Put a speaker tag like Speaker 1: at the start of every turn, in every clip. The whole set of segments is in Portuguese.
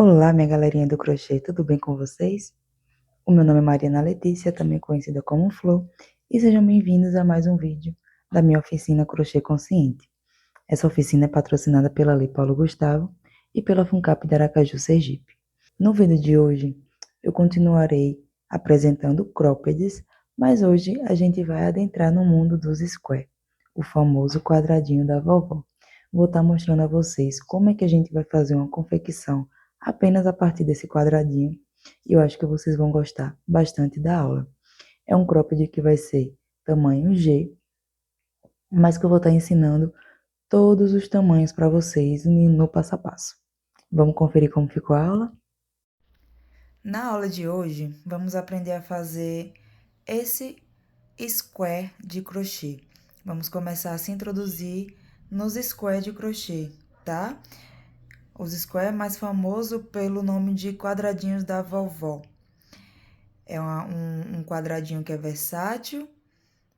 Speaker 1: Olá, minha galerinha do crochê, tudo bem com vocês? O meu nome é Mariana Letícia, também conhecida como Flor, e sejam bem-vindos a mais um vídeo da minha oficina Crochê Consciente. Essa oficina é patrocinada pela Lei Paulo Gustavo e pela FUNCAP de Aracaju, Sergipe. No vídeo de hoje, eu continuarei apresentando croppeds, mas hoje a gente vai adentrar no mundo dos square, o famoso quadradinho da vovó. Vou estar mostrando a vocês como é que a gente vai fazer uma confecção apenas a partir desse quadradinho, e eu acho que vocês vão gostar bastante da aula. É um cropped que vai ser tamanho G, mas que eu vou estar ensinando todos os tamanhos para vocês no passo a passo. Vamos conferir como ficou a aula? Na aula de hoje, vamos aprender a fazer esse square de crochê. Vamos começar a se introduzir nos square de crochê, tá? Os square é mais famoso pelo nome de quadradinhos da vovó. É um quadradinho que é versátil,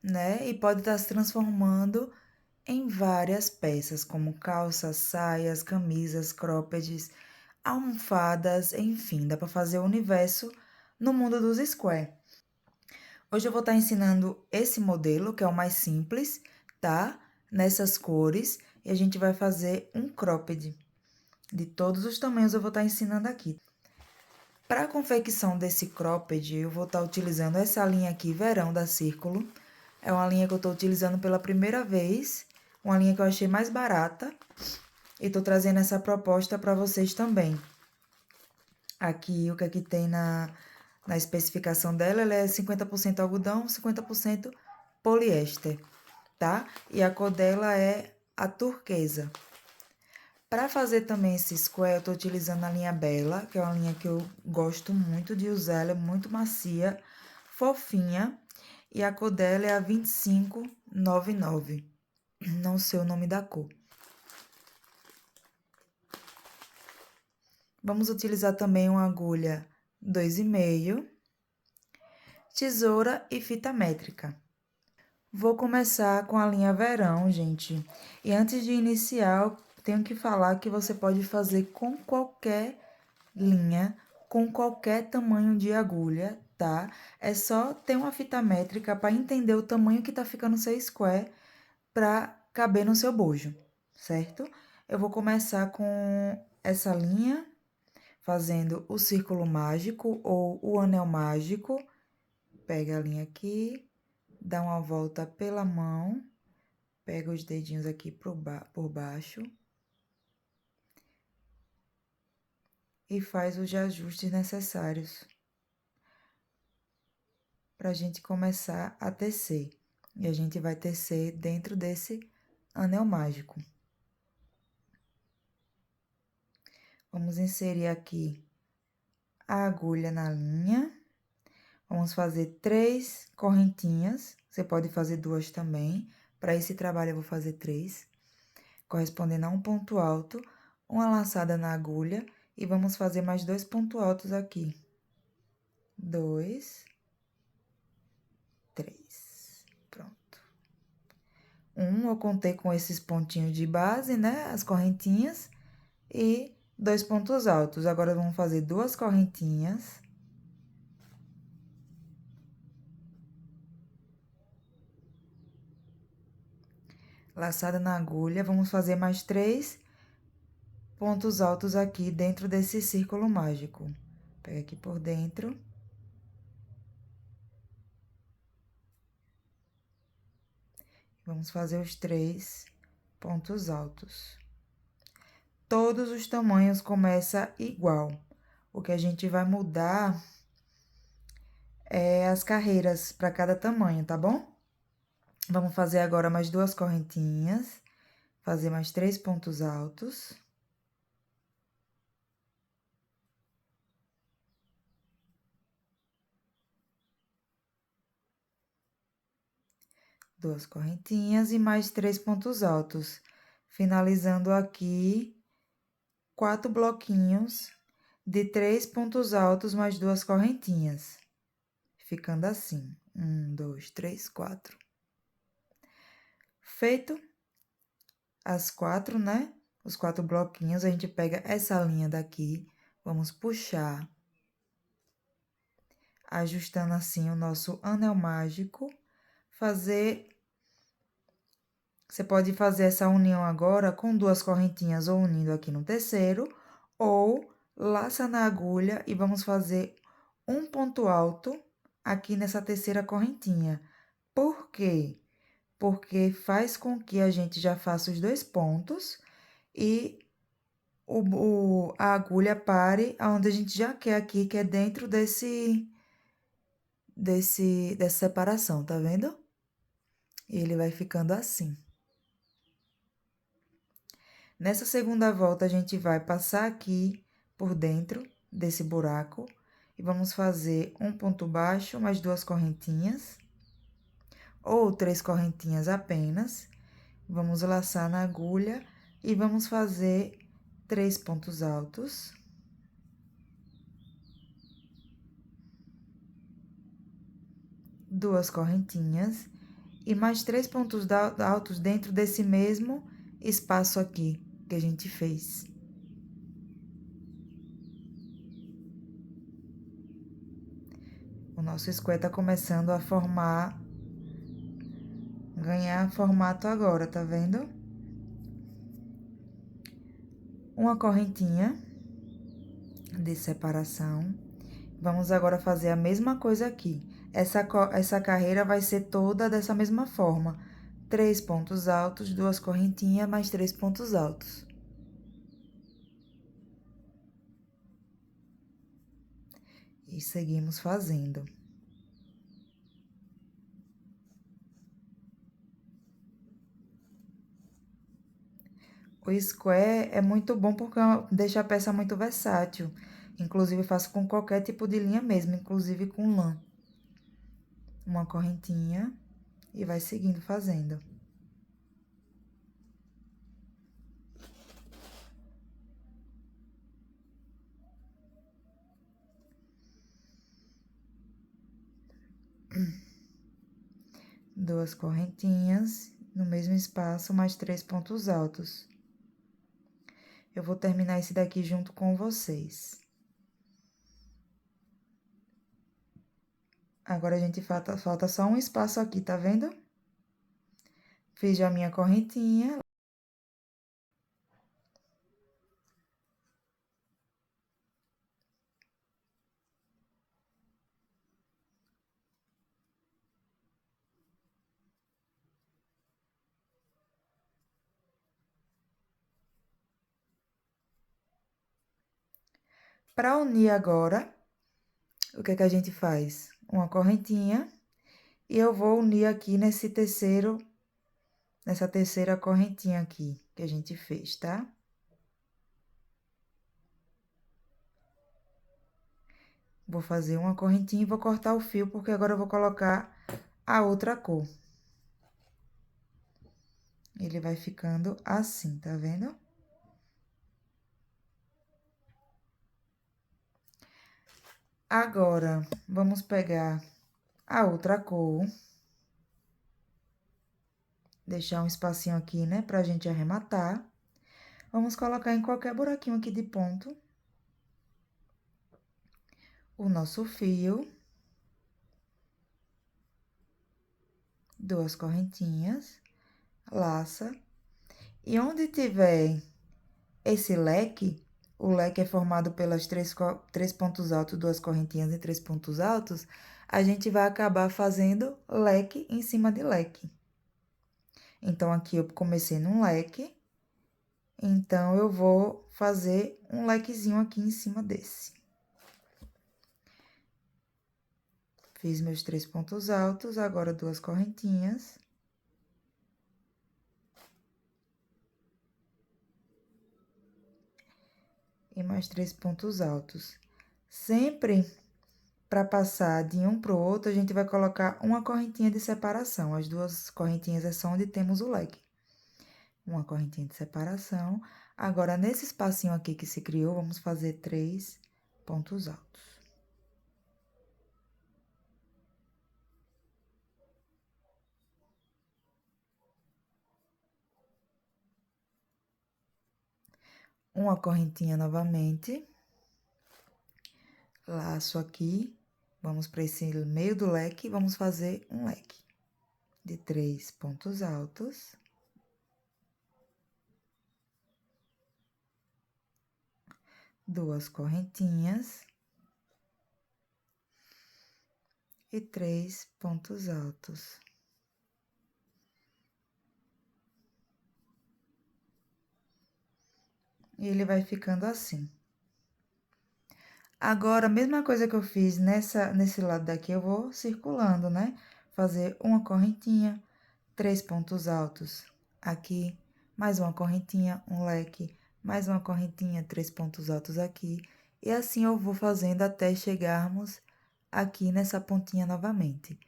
Speaker 1: né? E pode estar se transformando em várias peças, como calças, saias, camisas, croppeds, almofadas, enfim, dá para fazer o universo no mundo dos square. Hoje eu vou estar ensinando esse modelo, que é o mais simples, tá? Nessas cores, e a gente vai fazer um cropped. De todos os tamanhos eu vou estar ensinando aqui. Para a confecção desse cropped, eu vou estar utilizando essa linha aqui, Verão, da Círculo. É uma linha que eu estou utilizando pela primeira vez, uma linha que eu achei mais barata. E tô trazendo essa proposta para vocês também. Aqui, o que aqui tem na especificação dela, ela é 50% algodão, 50% poliéster, tá? E a cor dela é a turquesa. Para fazer também esse square, eu tô utilizando a linha Bella, que é uma linha que eu gosto muito de usar, ela é muito macia, fofinha, e a cor dela é a 2599. Não sei o nome da cor. Vamos utilizar também uma agulha 2,5, tesoura e fita métrica. Vou começar com a linha Verão, gente. E antes de iniciar, eu tenho que falar que você pode fazer com qualquer linha, com qualquer tamanho de agulha, tá? É só ter uma fita métrica para entender o tamanho que tá ficando o seu square para caber no seu bojo, certo? Eu vou começar com essa linha, fazendo o círculo mágico ou o anel mágico. Pega a linha aqui, dá uma volta pela mão, pega os dedinhos aqui por baixo e faz os ajustes necessários para a gente começar a tecer. E a gente vai tecer dentro desse anel mágico. Vamos inserir aqui a agulha na linha. Vamos fazer 3 correntinhas, você pode fazer 2 também. Para esse trabalho, eu vou fazer 3, correspondendo a um ponto alto, uma laçada na agulha, e vamos fazer mais 2 pontos altos aqui. 2, 3, pronto. Eu contei com esses pontinhos de base, né, as correntinhas, e 2 pontos altos. Agora, vamos fazer 2 correntinhas. Laçada na agulha, vamos fazer mais 3 pontos altos aqui dentro desse círculo mágico. Pega aqui por dentro. Vamos fazer os 3 pontos altos. Todos os tamanhos começam igual. O que a gente vai mudar é as carreiras para cada tamanho, tá bom? Vamos fazer agora mais 2 correntinhas, fazer mais 3 pontos altos. Duas correntinhas e mais 3 pontos altos, finalizando aqui 4 bloquinhos de 3 pontos altos mais 2 correntinhas, ficando assim, 1, 2, 3, 4. Feito as 4, né? Os 4 bloquinhos, a gente pega essa linha daqui, Vamos puxar, ajustando assim o nosso anel mágico. Você pode fazer essa união agora com 2 correntinhas ou unindo aqui no terceiro, ou laça na agulha e vamos fazer um ponto alto aqui nessa terceira correntinha. Por quê? Porque faz com que a gente já faça os 2 pontos e a agulha pare aonde a gente já quer aqui, que é dentro dessa separação, tá vendo? E ele vai ficando assim. Nessa segunda volta, a gente vai passar aqui por dentro desse buraco e vamos fazer um ponto baixo, mais 2 correntinhas, ou 3 correntinhas apenas. Vamos laçar na agulha e vamos fazer 3 pontos altos. Duas correntinhas e mais 3 pontos altos dentro desse mesmo espaço aqui que a gente fez. O nosso square tá começando a ganhar formato agora, tá vendo? Uma correntinha de separação. Vamos agora fazer a mesma coisa aqui. Essa carreira vai ser toda dessa mesma forma. 3 pontos altos, 2 correntinhas, mais 3 pontos altos. E seguimos fazendo. O square é muito bom porque deixa a peça muito versátil. Inclusive, faço com qualquer tipo de linha mesmo, inclusive com lã. Uma correntinha e vai seguindo fazendo. Duas correntinhas no mesmo espaço, mais 3 pontos altos. Eu vou terminar esse daqui junto com vocês. Agora, a gente falta só um espaço aqui, tá vendo? Fiz já a minha correntinha. Para unir agora, o que é que a gente faz? Uma correntinha. E eu vou unir aqui nessa terceira correntinha aqui que a gente fez, tá? Vou fazer uma correntinha e vou cortar o fio, porque agora eu vou colocar a outra cor. Ele vai ficando assim, tá vendo? Agora, vamos pegar a outra cor. Deixar um espacinho aqui, né, pra gente arrematar. Vamos colocar em qualquer buraquinho aqui de ponto o nosso fio. Duas correntinhas, laça. E onde tiver esse leque, o leque é formado pelas três pontos altos, 2 correntinhas e 3 pontos altos, a gente vai acabar fazendo leque em cima de leque. Então, aqui eu comecei num leque, então, eu vou fazer um lequezinho aqui em cima desse. Fiz meus 3 pontos altos, agora 2 correntinhas. E mais 3 pontos altos. Sempre para passar de um pro outro, a gente vai colocar uma correntinha de separação. As 2 correntinhas é só onde temos o leque. Uma correntinha de separação. Agora, nesse espacinho aqui que se criou, vamos fazer 3 pontos altos. Uma correntinha novamente. Laço aqui, vamos para esse meio do leque, vamos fazer um leque de 3 pontos altos. Duas correntinhas. E 3 pontos altos. E ele vai ficando assim. Agora, a mesma coisa que eu fiz nesse lado daqui, eu vou circulando, né? Fazer uma correntinha, 3 pontos altos aqui, mais uma correntinha, um leque, mais uma correntinha, 3 pontos altos aqui. E assim eu vou fazendo até chegarmos aqui nessa pontinha novamente.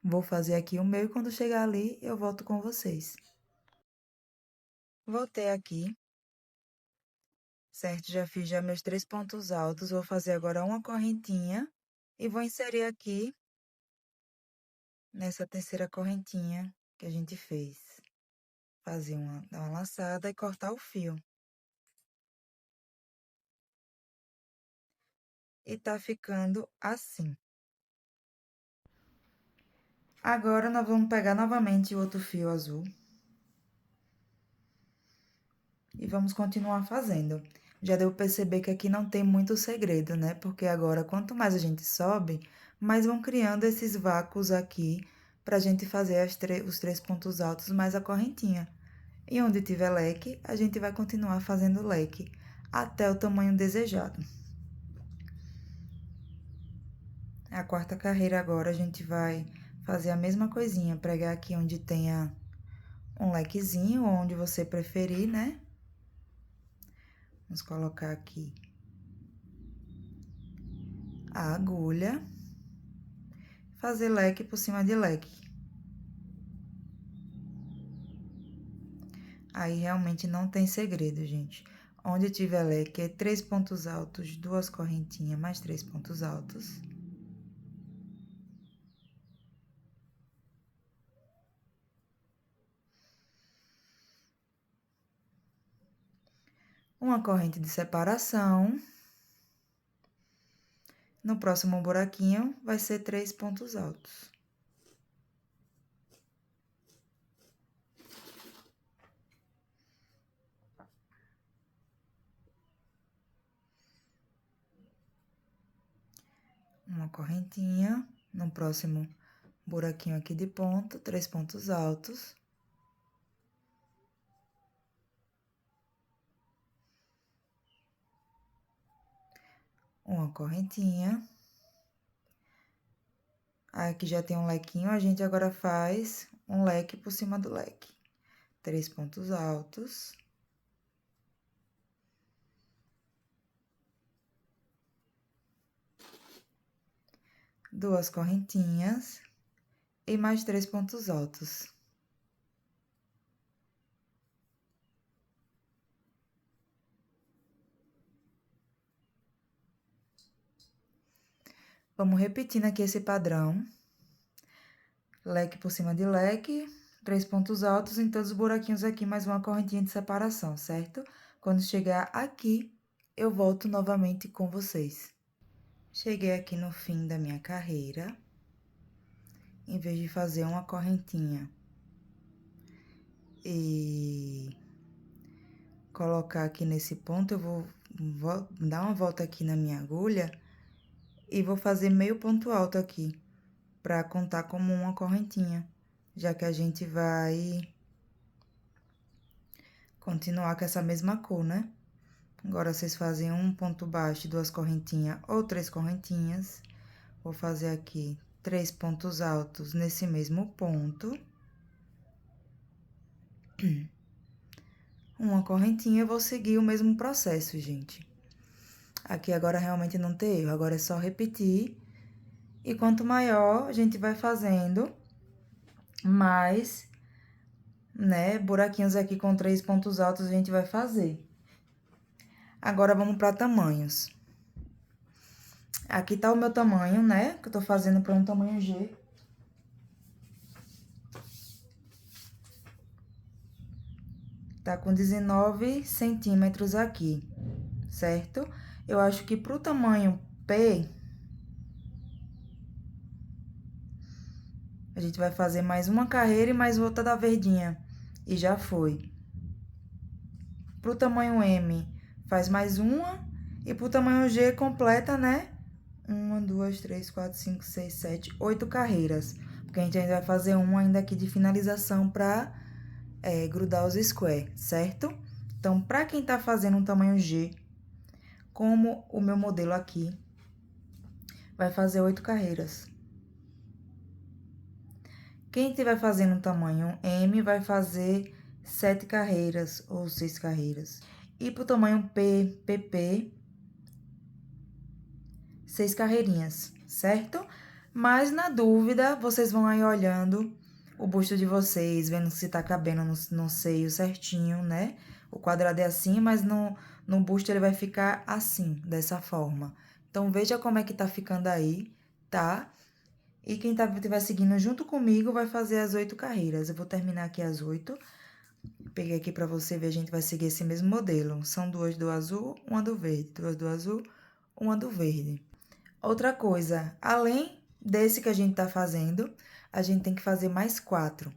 Speaker 1: Vou fazer aqui o meu e quando chegar ali, eu volto com vocês. Voltei aqui. Certo, já fiz já meus 3 pontos altos, vou fazer agora uma correntinha e vou inserir aqui nessa terceira correntinha que a gente fez. Dar uma laçada e cortar o fio. E tá ficando assim. Agora, nós vamos pegar novamente o outro fio azul. E vamos continuar fazendo. Já deu pra perceber que aqui não tem muito segredo, né? Porque agora, quanto mais a gente sobe, mais vão criando esses vácuos aqui pra gente fazer os 3 pontos altos mais a correntinha. E onde tiver leque, a gente vai continuar fazendo leque até o tamanho desejado. A quarta carreira agora, a gente vai fazer a mesma coisinha, pregar aqui onde tenha um lequezinho, onde você preferir, né? Vamos colocar aqui a agulha, fazer leque por cima de leque. Aí, realmente não tem segredo, gente. Onde tiver leque, é 3 pontos altos, 2 correntinhas, mais 3 pontos altos. Uma corrente de separação. No próximo buraquinho, vai ser 3 pontos altos. Uma correntinha. No próximo buraquinho aqui de ponto, 3 pontos altos. Uma correntinha. Aqui já tem um lequinho, a gente agora faz um leque por cima do leque. 3 pontos altos. Duas correntinhas. E mais 3 pontos altos. Vamos repetindo aqui esse padrão. Leque por cima de leque, 3 pontos altos em todos os buraquinhos aqui, mais uma correntinha de separação, certo? Quando chegar aqui, eu volto novamente com vocês. Cheguei aqui no fim da minha carreira. Em vez de fazer uma correntinha e colocar aqui nesse ponto, eu vou dar uma volta aqui na minha agulha e vou fazer meio ponto alto aqui, pra contar como uma correntinha, já que a gente vai continuar com essa mesma cor, né? Agora, vocês fazem um ponto baixo, 2 correntinhas ou 3 correntinhas. Vou fazer aqui 3 pontos altos nesse mesmo ponto. Uma correntinha, eu vou seguir o mesmo processo, gente. Aqui agora realmente não tem erro, agora é só repetir. E quanto maior a gente vai fazendo, mais, né, buraquinhos aqui com 3 pontos altos a gente vai fazer. Agora, vamos para tamanhos. Aqui tá o meu tamanho, né, que eu tô fazendo para um tamanho G. Tá com 19 centímetros aqui, certo? Eu acho que pro tamanho P, a gente vai fazer mais uma carreira e mais outra da verdinha. E já foi. Pro tamanho M, faz mais uma. E pro tamanho G, completa, né? 1, 2, 3, 4, 5, 6, 7, 8 carreiras. Porque a gente ainda vai fazer uma ainda aqui de finalização pra grudar os square, certo? Então, pra quem tá fazendo um tamanho G, como o meu modelo aqui, vai fazer 8 carreiras. Quem estiver fazendo um tamanho M, vai fazer 7 carreiras ou 6 carreiras. E pro tamanho P, PP, 6 carreirinhas, certo? Mas, na dúvida, vocês vão aí olhando o busto de vocês, vendo se tá cabendo no seio certinho, né? O quadrado é assim, mas no busto ele vai ficar assim, dessa forma. Então, veja como é que tá ficando aí, tá? E quem estiver seguindo junto comigo vai fazer as 8 carreiras. Eu vou terminar aqui as 8. Peguei aqui pra você ver, a gente vai seguir esse mesmo modelo. São 2 do azul, uma do verde. 2 do azul, uma do verde. Outra coisa, além desse que a gente tá fazendo, a gente tem que fazer mais 4,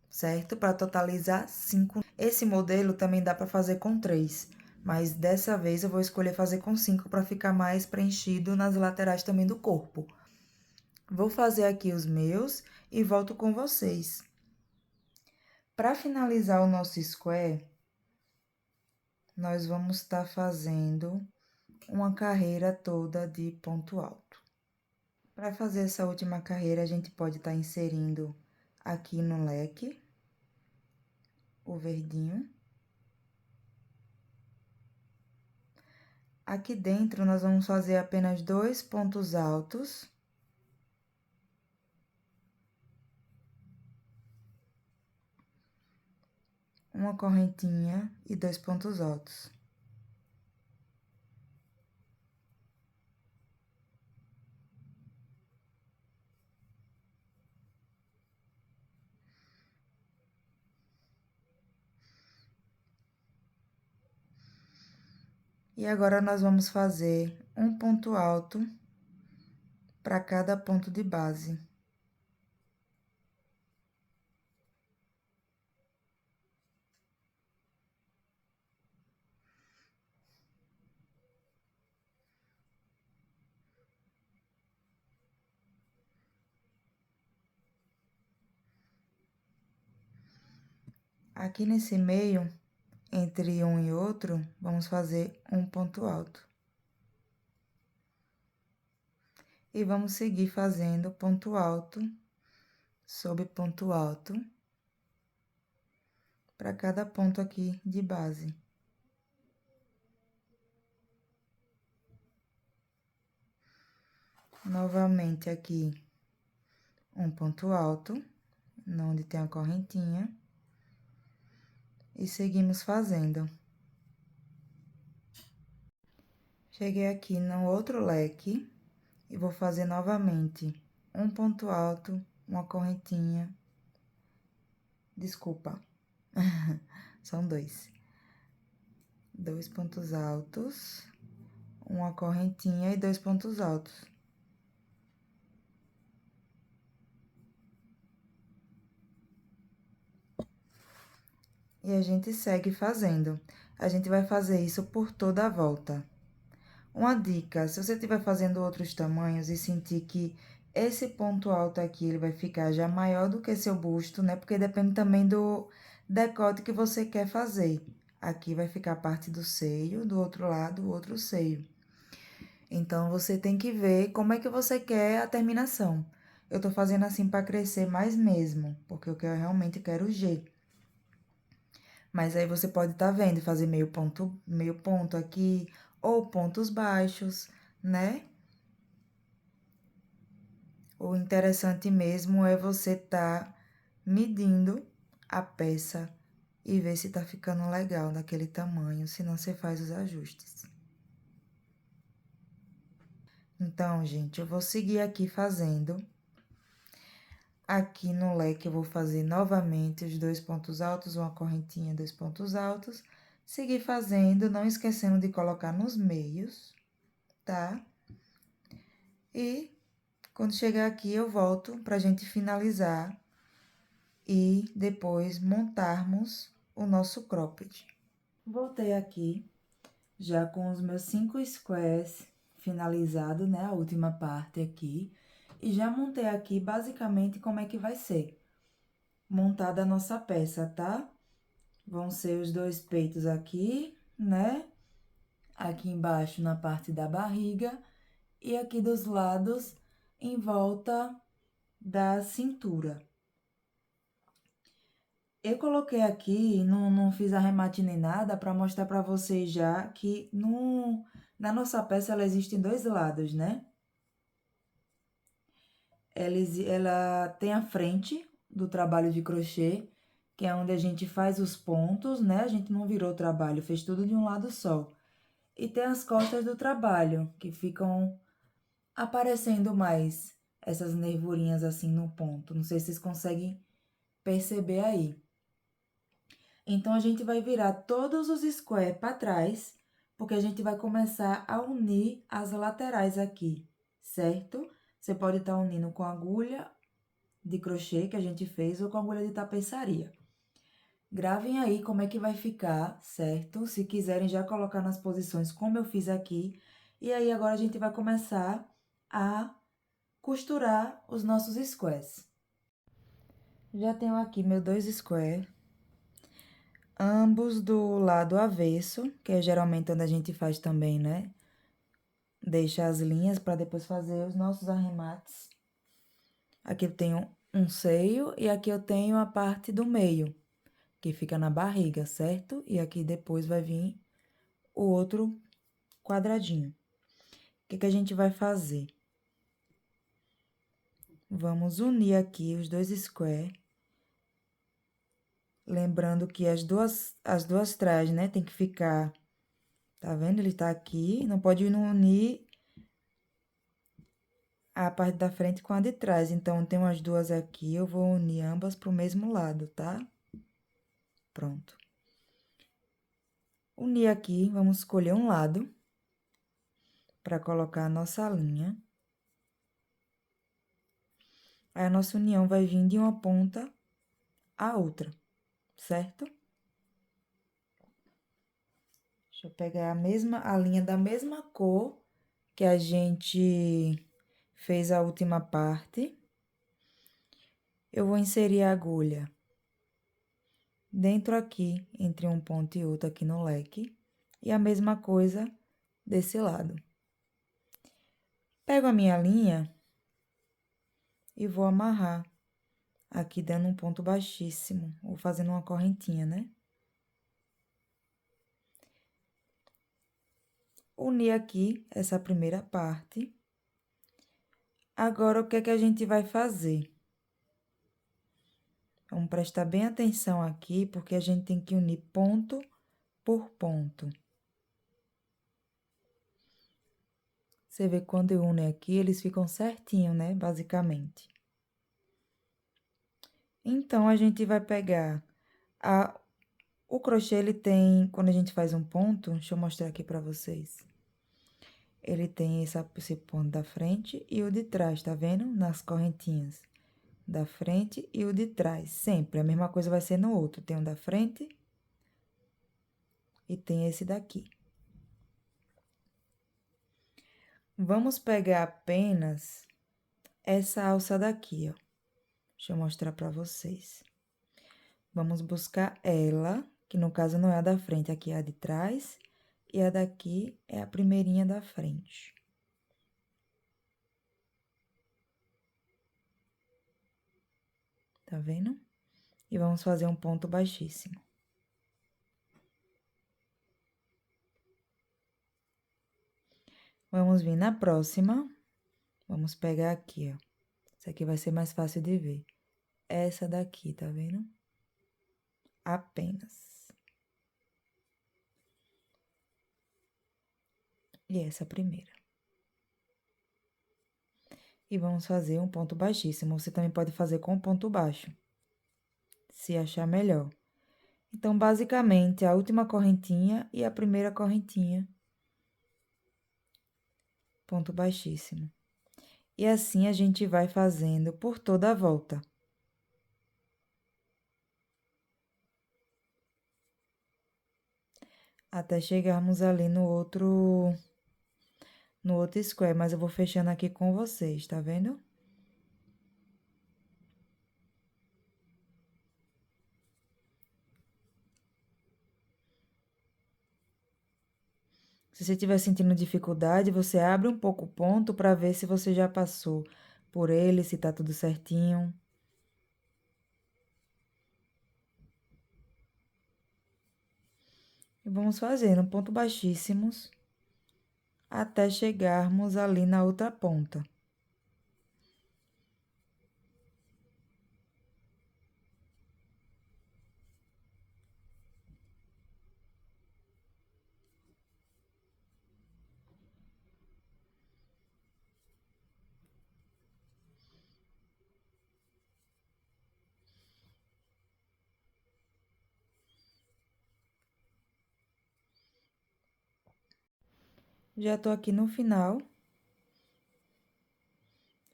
Speaker 1: certo? Para totalizar 5. Esse modelo também dá para fazer com 3, mas dessa vez eu vou escolher fazer com 5 para ficar mais preenchido nas laterais também do corpo. Vou fazer aqui os meus e volto com vocês. Para finalizar o nosso square, nós vamos estar fazendo uma carreira toda de ponto alto. Para fazer essa última carreira, a gente pode estar inserindo aqui no leque o verdinho. Aqui dentro, nós vamos fazer apenas 2 pontos altos. Uma correntinha e 2 pontos altos. E agora, nós vamos fazer um ponto alto para cada ponto de base. Aqui nesse meio, entre um e outro, vamos fazer um ponto alto. E vamos seguir fazendo ponto alto sobre ponto alto para cada ponto aqui de base. Novamente aqui, um ponto alto, onde tem a correntinha. E seguimos fazendo. Cheguei aqui no outro leque e vou fazer novamente um ponto alto, uma correntinha. Desculpa, são 2. 2 pontos altos, uma correntinha e 2 pontos altos. E a gente segue fazendo. A gente vai fazer isso por toda a volta. Uma dica, se você estiver fazendo outros tamanhos e sentir que esse ponto alto aqui, ele vai ficar já maior do que seu busto, né? Porque depende também do decote que você quer fazer. Aqui vai ficar a parte do seio, do outro lado, o outro seio. Então, você tem que ver como é que você quer a terminação. Eu tô fazendo assim para crescer mais mesmo, porque eu realmente quero o G. Mas aí você pode estar vendo e fazer meio ponto aqui, ou pontos baixos, né? O interessante mesmo é você tá medindo a peça e ver se tá ficando legal daquele tamanho, senão você faz os ajustes. Então, gente, eu vou seguir aqui fazendo. Aqui no leque, eu vou fazer novamente os 2 pontos altos, uma correntinha, 2 pontos altos. Seguir fazendo, não esquecendo de colocar nos meios, tá? E quando chegar aqui, eu volto pra gente finalizar e depois montarmos o nosso cropped. Voltei aqui, já com os meus 5 squares finalizados, né? A última parte aqui. E já montei aqui basicamente como é que vai ser montada a nossa peça, tá? Vão ser os 2 peitos aqui, né? Aqui embaixo na parte da barriga e aqui dos lados em volta da cintura. Eu coloquei aqui, não fiz arremate nem nada, para mostrar para vocês já que na nossa peça ela existe em 2 lados, né? Ela tem a frente do trabalho de crochê, que é onde a gente faz os pontos, né? A gente não virou o trabalho, fez tudo de um lado só. E tem as costas do trabalho, que ficam aparecendo mais essas nervurinhas assim no ponto. Não sei se vocês conseguem perceber aí. Então, a gente vai virar todos os squares para trás, porque a gente vai começar a unir as laterais aqui, certo? Você pode estar unindo com agulha de crochê que a gente fez ou com agulha de tapeçaria. Gravem aí como é que vai ficar, certo? Se quiserem já colocar nas posições como eu fiz aqui. E aí, agora a gente vai começar a costurar os nossos squares. Já tenho aqui meus 2 squares, ambos do lado avesso, que é geralmente onde a gente faz também, né? Deixa as linhas para depois fazer os nossos arremates. Aqui eu tenho um seio e aqui eu tenho a parte do meio, que fica na barriga, certo? E aqui depois vai vir o outro quadradinho. O que que a gente vai fazer? Vamos unir aqui os 2 squares. Lembrando que as duas trajes, né, tem que ficar, tá vendo? Ele tá aqui, não pode unir a parte da frente com a de trás. Então, tem umas duas aqui, eu vou unir ambas pro mesmo lado, tá? Pronto. Unir aqui, vamos escolher um lado para colocar a nossa linha. Aí, a nossa união vai vir de uma ponta à outra, certo? Deixa eu pegar a linha da mesma cor que a gente fez a última parte. Eu vou inserir a agulha dentro aqui, entre um ponto e outro aqui no leque. E a mesma coisa desse lado. Pego a minha linha e vou amarrar aqui dando um ponto baixíssimo, ou fazendo uma correntinha, né? Unir aqui essa primeira parte. Agora, o que é que a gente vai fazer? Vamos prestar bem atenção aqui, porque a gente tem que unir ponto por ponto. Você vê que quando eu uno aqui, eles ficam certinho, né? Basicamente. Então, a gente vai pegar o crochê, ele tem, quando a gente faz um ponto, deixa eu mostrar aqui pra vocês. Ele tem esse ponto da frente e o de trás, tá vendo? Nas correntinhas da frente e o de trás, sempre. A mesma coisa vai ser no outro, tem um da frente e tem esse daqui. Vamos pegar apenas essa alça daqui, ó. Deixa eu mostrar pra vocês. Vamos buscar ela, que no caso não é a da frente, aqui é a de trás, e a daqui é a primeirinha da frente. Tá vendo? E vamos fazer um ponto baixíssimo. Vamos vir na próxima. Vamos pegar aqui, ó. Essa aqui vai ser mais fácil de ver. Essa daqui, tá vendo? Apenas. E essa primeira. E vamos fazer um ponto baixíssimo. Você também pode fazer com ponto baixo, se achar melhor. Então, basicamente, a última correntinha e a primeira correntinha. Ponto baixíssimo. E assim a gente vai fazendo por toda a volta. Até chegarmos ali no outro square, mas eu vou fechando aqui com vocês, tá vendo? Se você estiver sentindo dificuldade, você abre um pouco o ponto para ver se você já passou por ele, se tá tudo certinho. E vamos fazendo ponto baixíssimos até chegarmos ali na outra ponta. Já tô aqui no final.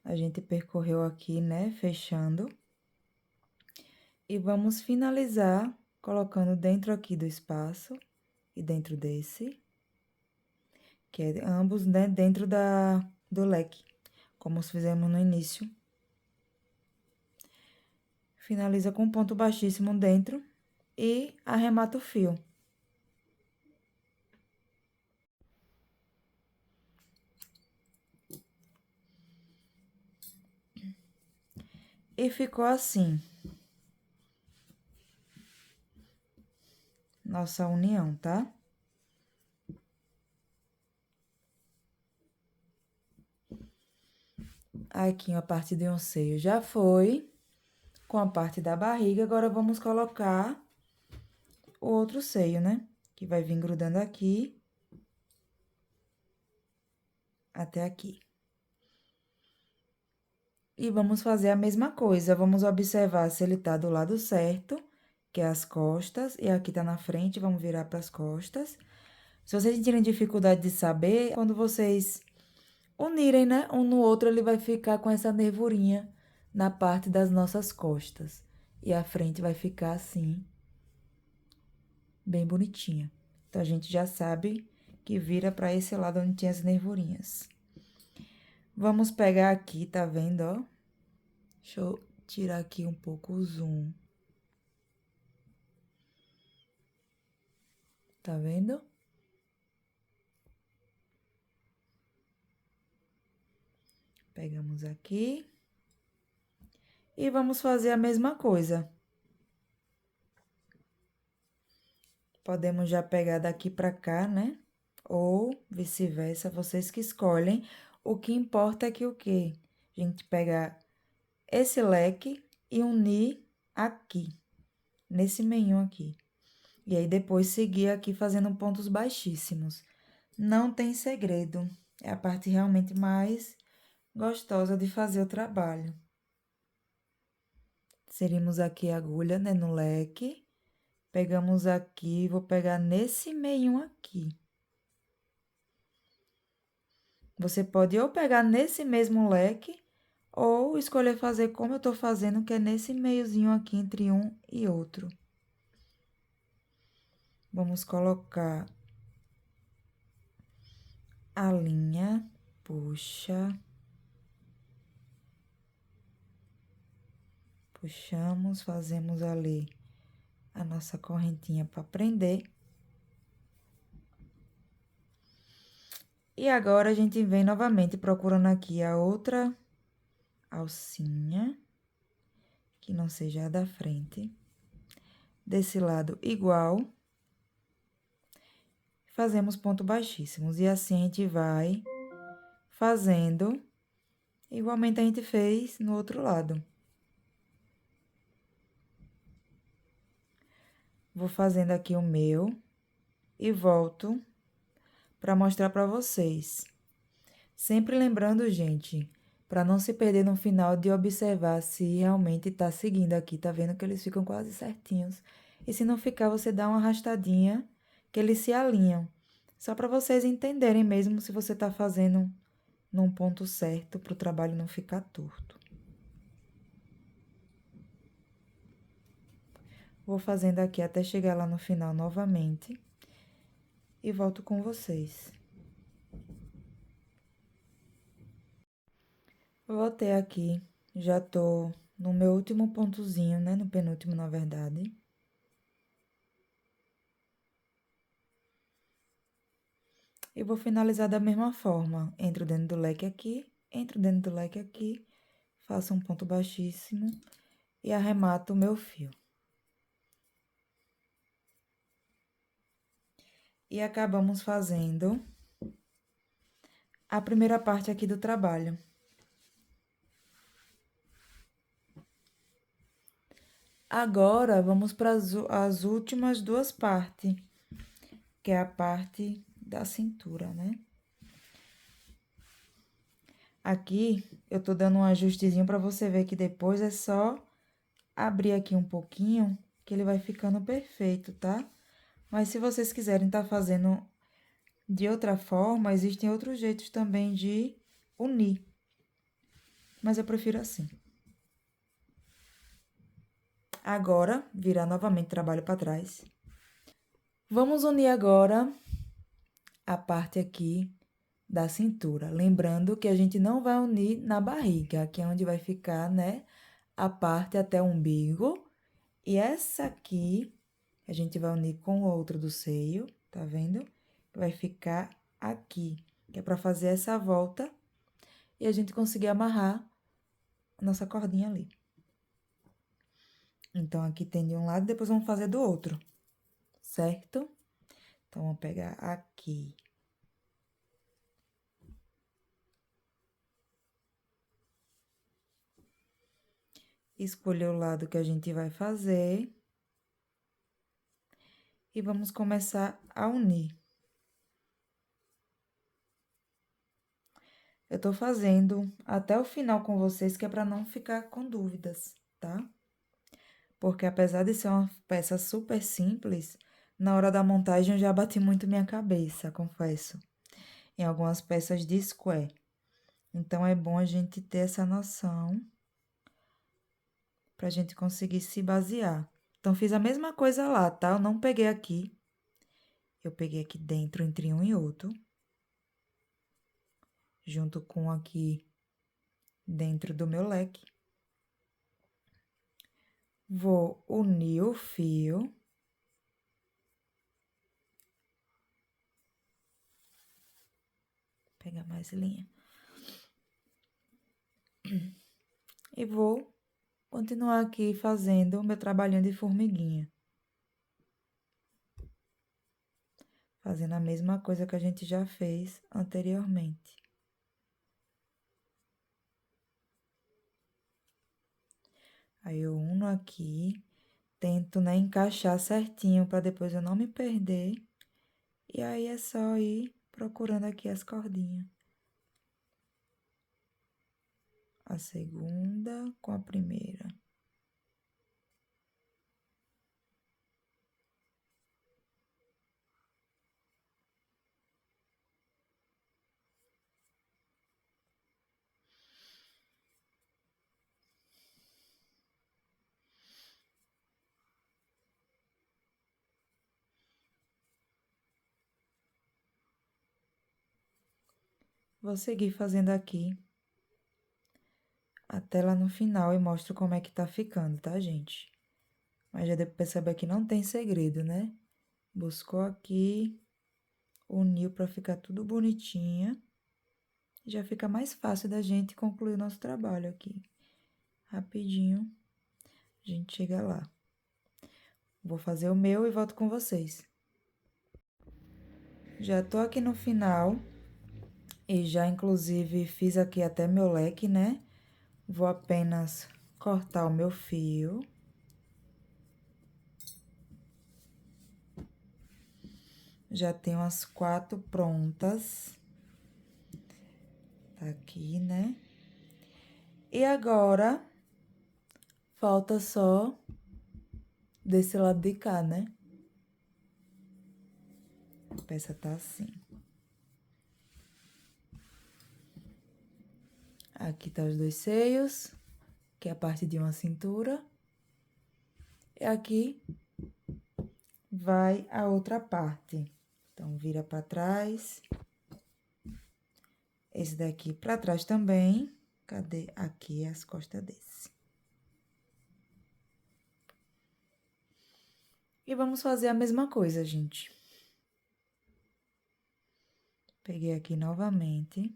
Speaker 1: A gente percorreu aqui, né, fechando. E vamos finalizar colocando dentro aqui do espaço e dentro desse, que é ambos, né, dentro do leque, como fizemos no início. Finaliza com ponto baixíssimo dentro e arremata o fio. E ficou assim nossa união, tá? Aqui a parte de um seio já foi, com a parte da barriga, agora vamos colocar o outro seio, né? Que vai vir grudando aqui até aqui. E vamos fazer a mesma coisa, vamos observar se ele tá do lado certo, que é as costas, e aqui tá na frente, vamos virar para as costas. Se vocês tiverem dificuldade de saber, quando vocês unirem, né, um no outro, ele vai ficar com essa nervurinha na parte das nossas costas. E a frente vai ficar assim, bem bonitinha. Então, a gente já sabe que vira para esse lado onde tinha as nervurinhas. Vamos pegar aqui, tá vendo, ó? Deixa eu tirar aqui um pouco o zoom. Tá vendo? Pegamos aqui. E vamos fazer a mesma coisa. Podemos já pegar daqui pra cá, né? Ou vice-versa, vocês que escolhem. O que importa é que o quê? A gente pegar esse leque e unir aqui, nesse meinho aqui. E aí, depois seguir aqui fazendo pontos baixíssimos. Não tem segredo. É a parte realmente mais gostosa de fazer o trabalho. Inserimos aqui a agulha, né, no leque. Pegamos aqui, vou pegar nesse meinho aqui. Você pode ou pegar nesse mesmo leque, ou escolher fazer como eu tô fazendo, que é nesse meiozinho aqui entre um e outro. Vamos colocar a linha, puxa. Puxamos, fazemos ali a nossa correntinha para prender. E agora, a gente vem novamente procurando aqui a outra alcinha, que não seja a da frente. Desse lado, igual. Fazemos ponto baixíssimos. E assim, a gente vai fazendo, igualmente a gente fez no outro lado. Vou fazendo aqui o meu e volto para mostrar para vocês. Sempre lembrando, gente, para não se perder no final de observar se realmente tá seguindo aqui, tá vendo que eles ficam quase certinhos. E se não ficar, você dá uma arrastadinha que eles se alinham. Só para vocês entenderem mesmo se você tá fazendo num ponto certo para o trabalho não ficar torto. Vou fazendo aqui até chegar lá no final novamente e volto com vocês. Voltei aqui, já tô no meu último pontozinho, né? No penúltimo, na verdade. E vou finalizar da mesma forma. Entro dentro do leque aqui, entro dentro do leque aqui, faço um ponto baixíssimo e arremato o meu fio. E acabamos fazendo a primeira parte aqui do trabalho. Agora, vamos para as últimas duas partes, que é a parte da cintura, né? Aqui, eu tô dando um ajustezinho para você ver que depois é só abrir aqui um pouquinho, que ele vai ficando perfeito, tá? Mas se vocês quiserem tá fazendo de outra forma, existem outros jeitos também de unir. Mas eu prefiro assim. Agora, virar novamente trabalho para trás. Vamos unir agora a parte aqui da cintura. Lembrando que a gente não vai unir na barriga, que é onde vai ficar, né, a parte até o umbigo. E essa aqui, a gente vai unir com o outro do seio, tá vendo? Vai ficar aqui, que é para fazer essa volta e a gente conseguir amarrar a nossa cordinha ali. Então, aqui tem de um lado, depois vamos fazer do outro, certo? Então, vamos pegar aqui. Escolher o lado que a gente vai fazer. E vamos começar a unir. Eu tô fazendo até o final com vocês, que é para não ficar com dúvidas, tá? Porque apesar de ser uma peça super simples, na hora da montagem eu já bati muito minha cabeça, confesso, em algumas peças de square. Então, é bom a gente ter essa noção pra gente conseguir se basear. Então, fiz a mesma coisa lá, tá? Eu não peguei aqui. Eu peguei aqui dentro, entre um e outro. Junto com aqui dentro do meu leque. Vou unir o fio. Pegar mais linha. E vou continuar aqui fazendo o meu trabalhinho de formiguinha. Fazendo a mesma coisa que a gente já fez anteriormente. Aí, eu uno aqui, tento, né, encaixar certinho para depois eu não me perder. E aí, é só ir procurando aqui as cordinhas. A segunda com a primeira. Vou seguir fazendo aqui até lá no final e mostro como é que tá ficando, tá, gente? Mas já deu pra perceber que não tem segredo, né? Buscou aqui, uniu pra ficar tudo bonitinho. Já fica mais fácil da gente concluir o nosso trabalho aqui. Rapidinho, a gente chega lá. Vou fazer o meu e volto com vocês. Já tô aqui no final e já inclusive fiz aqui até meu leque, né? Vou apenas cortar o meu fio. Já tenho as 4 prontas. Tá aqui, né? E agora, falta só desse lado de cá, né? A peça tá assim. Aqui tá os dois seios, que é a parte de uma cintura. E aqui vai a outra parte. Então, vira pra trás. Esse daqui pra trás também. Cadê? Aqui as costas desse. E vamos fazer a mesma coisa, gente. Peguei aqui novamente,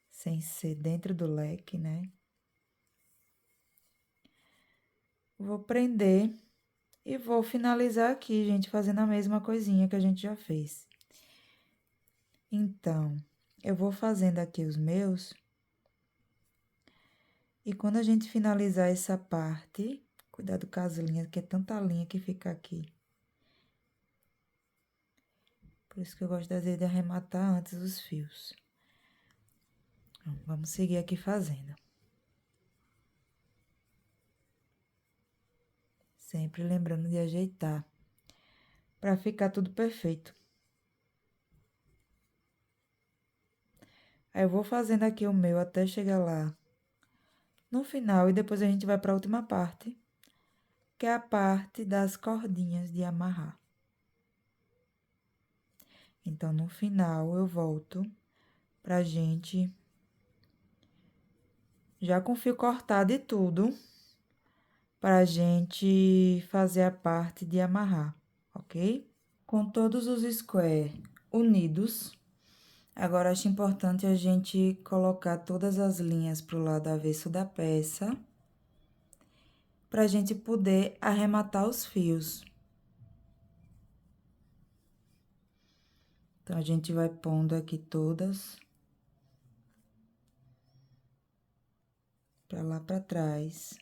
Speaker 1: sem ser dentro do leque, né? Vou prender e vou finalizar aqui, gente, fazendo a mesma coisinha que a gente já fez. Então, eu vou fazendo aqui os meus. E quando a gente finalizar essa parte, cuidado com as linhas, que é tanta linha que fica aqui. Por isso que eu gosto, às vezes, de arrematar antes os fios. Então, vamos seguir aqui fazendo. Sempre lembrando de ajeitar, para ficar tudo perfeito. Aí, eu vou fazendo aqui o meu até chegar lá no final, e depois a gente vai para a última parte, que é a parte das cordinhas de amarrar. Então, no final, eu volto pra gente, já com o fio cortado e tudo, pra gente fazer a parte de amarrar, ok? Com todos os square unidos, agora acho importante a gente colocar todas as linhas pro lado avesso da peça, pra gente poder arrematar os fios. Então, a gente vai pondo aqui todas pra lá pra trás.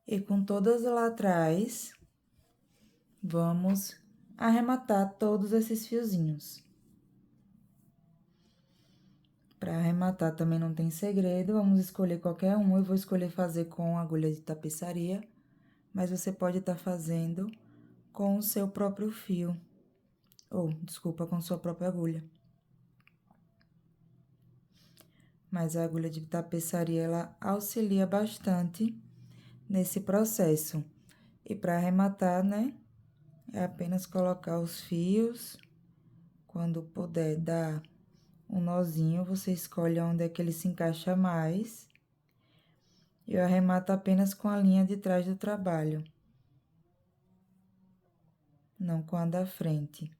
Speaker 1: E com todas lá atrás, vamos arrematar todos esses fiozinhos. Para arrematar também não tem segredo, vamos escolher qualquer um. Eu vou escolher fazer com agulha de tapeçaria, mas você pode estar fazendo com o seu próprio fio. Ou, desculpa, com sua própria agulha. Mas a agulha de tapeçaria, ela auxilia bastante nesse processo. E para arrematar, né, é apenas colocar os fios. Quando puder dar um nozinho, você escolhe onde é que ele se encaixa mais. Eu arremato apenas com a linha de trás do trabalho, não com a da frente.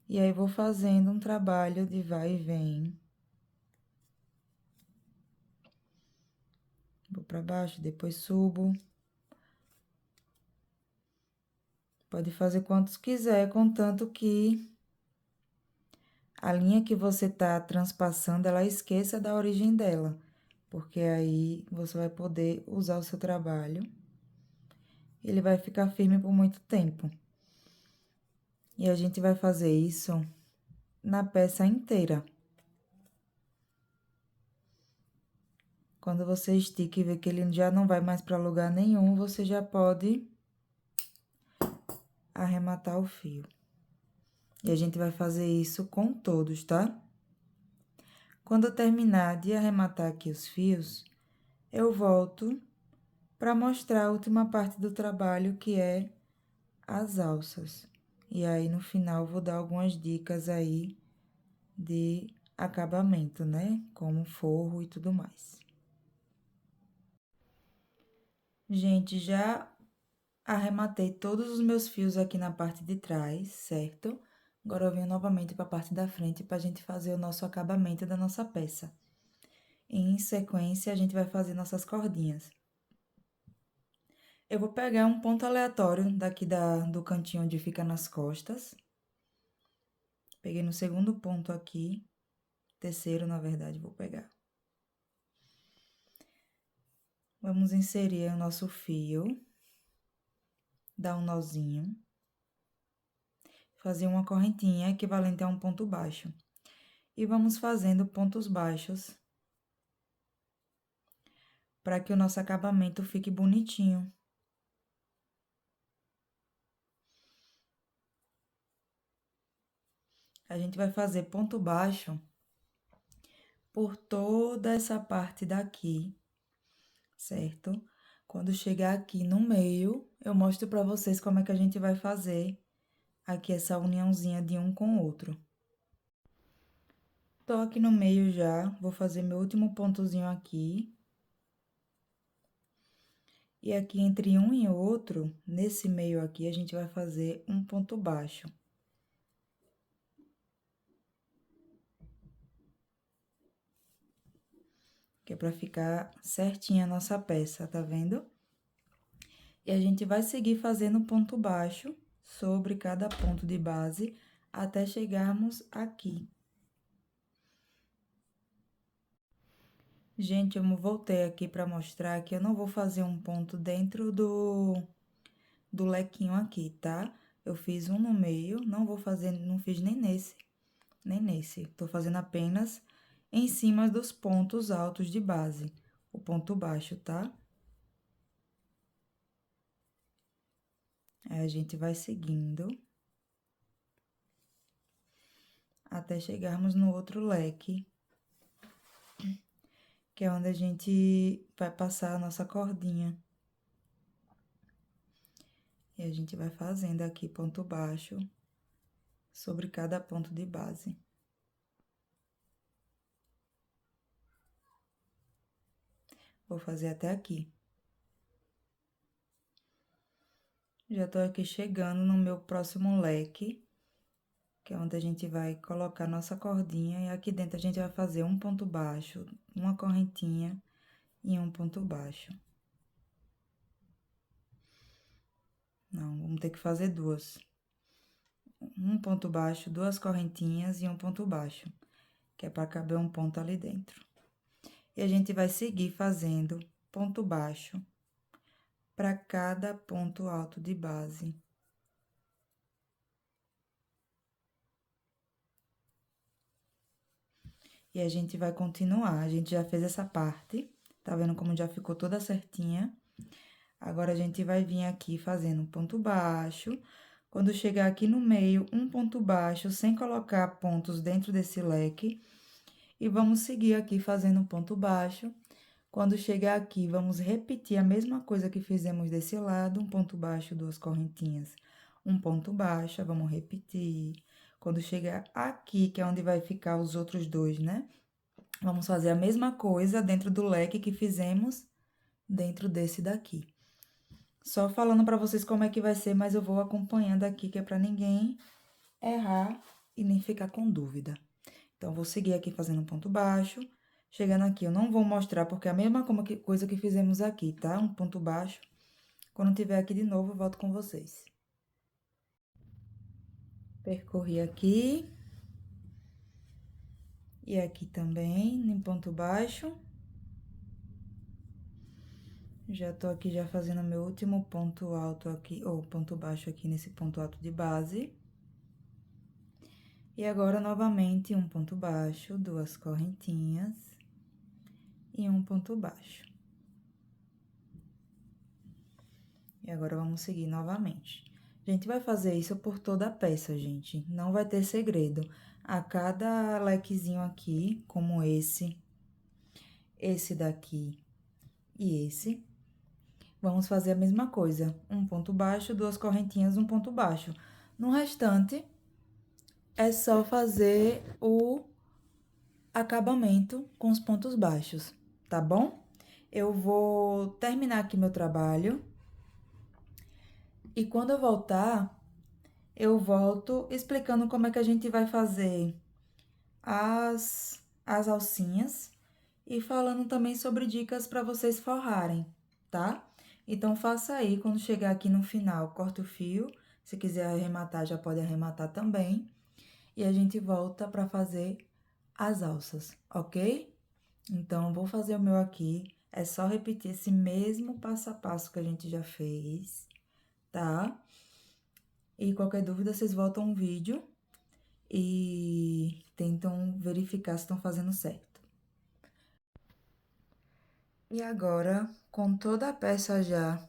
Speaker 1: E aí, vou fazendo um trabalho de vai e vem. Vou pra baixo, depois subo. Pode fazer quantos quiser, contanto que a linha que você tá transpassando, ela esqueça da origem dela. Porque aí, você vai poder usar o seu trabalho. Ele vai ficar firme por muito tempo. E a gente vai fazer isso na peça inteira. Quando você estica e vê que ele já não vai mais para lugar nenhum, você já pode arrematar o fio. E a gente vai fazer isso com todos, tá? Quando eu terminar de arrematar aqui os fios, eu volto para mostrar a última parte do trabalho, que é as alças. E aí, no final, vou dar algumas dicas aí de acabamento, né? Como forro e tudo mais. Gente, já arrematei todos os meus fios aqui na parte de trás, certo? Agora eu venho novamente para a parte da frente para a gente fazer o nosso acabamento da nossa peça. Em sequência, a gente vai fazer nossas cordinhas. Eu vou pegar um ponto aleatório daqui do cantinho onde fica nas costas. Peguei no segundo ponto aqui, terceiro, na verdade, vou pegar. Vamos inserir o nosso fio, dar um nozinho, fazer uma correntinha equivalente a um ponto baixo. E vamos fazendo pontos baixos para que o nosso acabamento fique bonitinho. A gente vai fazer ponto baixo por toda essa parte daqui, certo? Quando chegar aqui no meio, eu mostro pra vocês como é que a gente vai fazer aqui essa uniãozinha de um com o outro. Tô aqui no meio já, vou fazer meu último pontozinho aqui. E aqui entre um e outro, nesse meio aqui, a gente vai fazer um ponto baixo. Que é pra ficar certinha a nossa peça, tá vendo? E a gente vai seguir fazendo ponto baixo sobre cada ponto de base até chegarmos aqui. Gente, eu voltei aqui pra mostrar que eu não vou fazer um ponto dentro do lequinho aqui, tá? Eu fiz um no meio, não vou fazer, não fiz nem nesse. Tô fazendo apenas em cima dos pontos altos de base, o ponto baixo, tá? Aí, a gente vai seguindo até chegarmos no outro leque, que é onde a gente vai passar a nossa cordinha. E a gente vai fazendo aqui ponto baixo sobre cada ponto de base. Vou fazer até aqui. Já tô aqui chegando no meu próximo leque, que é onde a gente vai colocar nossa cordinha, e aqui dentro a gente vai fazer um ponto baixo, uma correntinha e um ponto baixo. Não, vamos ter que fazer duas. Um ponto baixo, duas correntinhas e um ponto baixo, que é para caber um ponto ali dentro. E a gente vai seguir fazendo ponto baixo para cada ponto alto de base. E a gente vai continuar, a gente já fez essa parte, tá vendo como já ficou toda certinha? Agora, a gente vai vir aqui fazendo um ponto baixo. Quando chegar aqui no meio, um ponto baixo, sem colocar pontos dentro desse leque. E vamos seguir aqui fazendo um ponto baixo. Quando chegar aqui, vamos repetir a mesma coisa que fizemos desse lado, um ponto baixo, duas correntinhas, um ponto baixo, vamos repetir. Quando chegar aqui, que é onde vai ficar os outros dois, né? Vamos fazer a mesma coisa dentro do leque que fizemos dentro desse daqui. Só falando pra vocês como é que vai ser, mas eu vou acompanhando aqui, que é pra ninguém errar e nem ficar com dúvida. Então, vou seguir aqui fazendo um ponto baixo. Chegando aqui, eu não vou mostrar, porque é a mesma coisa que fizemos aqui, tá? Um ponto baixo. Quando tiver aqui de novo, eu volto com vocês. Percorri aqui. E aqui também, em ponto baixo. Já tô aqui já fazendo meu último ponto alto aqui, ou ponto baixo aqui nesse ponto alto de base. E agora, novamente, um ponto baixo, duas correntinhas e um ponto baixo. E agora, vamos seguir novamente. A gente vai fazer isso por toda a peça, gente. Não vai ter segredo. A cada lequezinho aqui, como esse daqui e esse, vamos fazer a mesma coisa. Um ponto baixo, duas correntinhas, um ponto baixo. No restante, é só fazer o acabamento com os pontos baixos, tá bom? Eu vou terminar aqui meu trabalho. E quando eu voltar, eu volto explicando como é que a gente vai fazer as alcinhas e falando também sobre dicas para vocês forrarem, tá? Então, faça aí, quando chegar aqui no final, corta o fio. Se quiser arrematar, já pode arrematar também. E a gente volta para fazer as alças, ok? Então, vou fazer o meu aqui. É só repetir esse mesmo passo a passo que a gente já fez, tá? E qualquer dúvida, vocês voltam um vídeo e tentam verificar se estão fazendo certo. E agora, com toda a peça já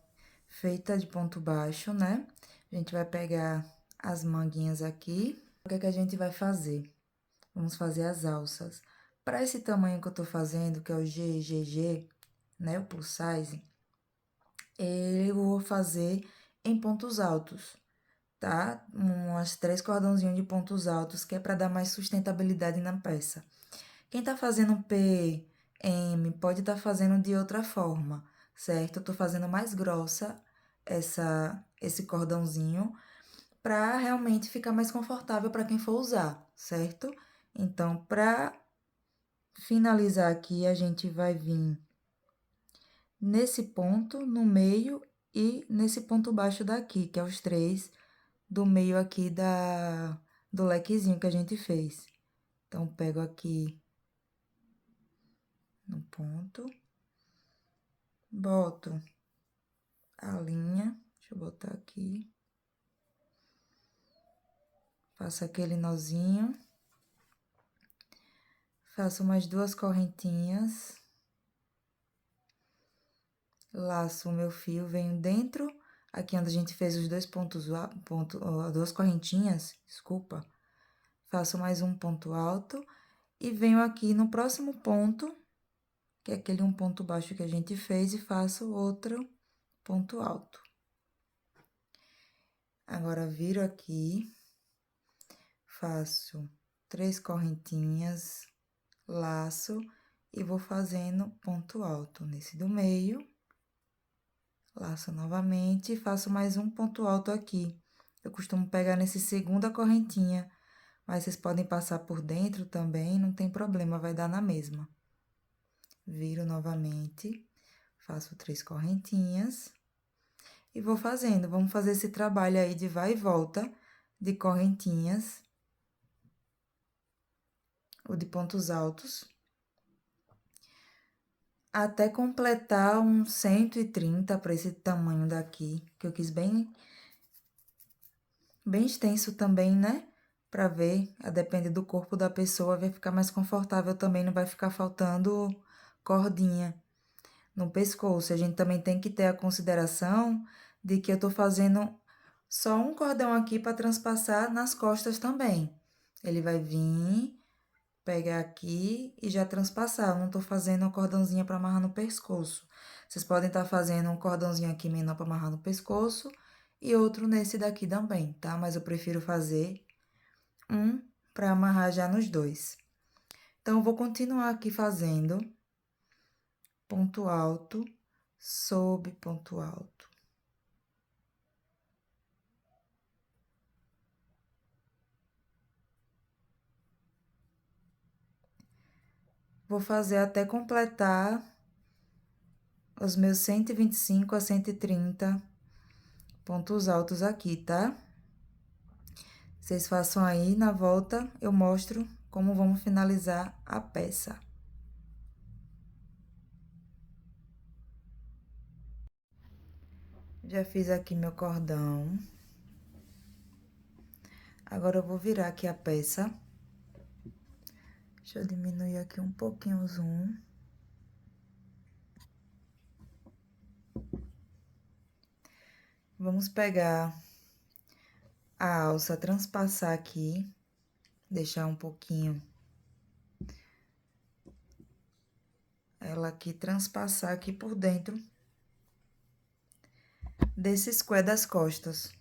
Speaker 1: feita de ponto baixo, né? A gente vai pegar as manguinhas aqui O que é que a gente vai fazer? Vamos fazer as alças. Para esse tamanho que eu tô fazendo, que é o GGG, né, o plus size, eu vou fazer em pontos altos, tá? Umas 3 cordãozinhos de pontos altos, que é para dar mais sustentabilidade na peça. Quem tá fazendo PM pode estar fazendo de outra forma, certo? Eu tô fazendo mais grossa esse cordãozinho para realmente ficar mais confortável para quem for usar, certo? Então, para finalizar aqui, a gente vai vir nesse ponto, no meio e nesse ponto baixo daqui, que é os 3 do meio aqui do lequezinho que a gente fez. Então, pego aqui no ponto, boto a linha, deixa eu botar aqui, faço aquele nozinho, faço umas 2 correntinhas, laço o meu fio, venho dentro, aqui onde a gente fez os 2 2 correntinhas, desculpa, faço mais um ponto alto e venho aqui no próximo ponto, que é aquele um ponto baixo que a gente fez, e faço outro ponto alto. Agora, viro aqui, faço 3 correntinhas, laço e vou fazendo ponto alto nesse do meio, laço novamente e faço mais um ponto alto aqui. Eu costumo pegar nesse segunda correntinha, mas vocês podem passar por dentro também, não tem problema, vai dar na mesma. Viro novamente, faço 3 correntinhas e vou fazendo. Vamos fazer esse trabalho aí de vai e volta de correntinhas, ou de pontos altos, até completar uns 130 para esse tamanho daqui, que eu quis bem extenso também, né? Pra ver, a depender do corpo da pessoa, vai ficar mais confortável também, não vai ficar faltando cordinha no pescoço. A gente também tem que ter a consideração de que eu tô fazendo só um cordão aqui para transpassar nas costas também. Ele vai vir, pegar aqui e já transpassar. Eu não tô fazendo uma cordãozinha para amarrar no pescoço. Vocês podem estar fazendo um cordãozinho aqui menor para amarrar no pescoço e outro nesse daqui também, tá? Mas eu prefiro fazer um para amarrar já nos dois. Então, eu vou continuar aqui fazendo ponto alto, sob ponto alto. Vou fazer até completar os meus 125 a 130 pontos altos aqui, tá? Vocês façam aí, na volta eu mostro como vamos finalizar a peça. Já fiz aqui meu cordão. Agora eu vou virar aqui a peça. Deixa eu diminuir aqui um pouquinho o zoom. Vamos pegar a alça, transpassar aqui, deixar um pouquinho ela aqui, transpassar aqui por dentro desse square das costas.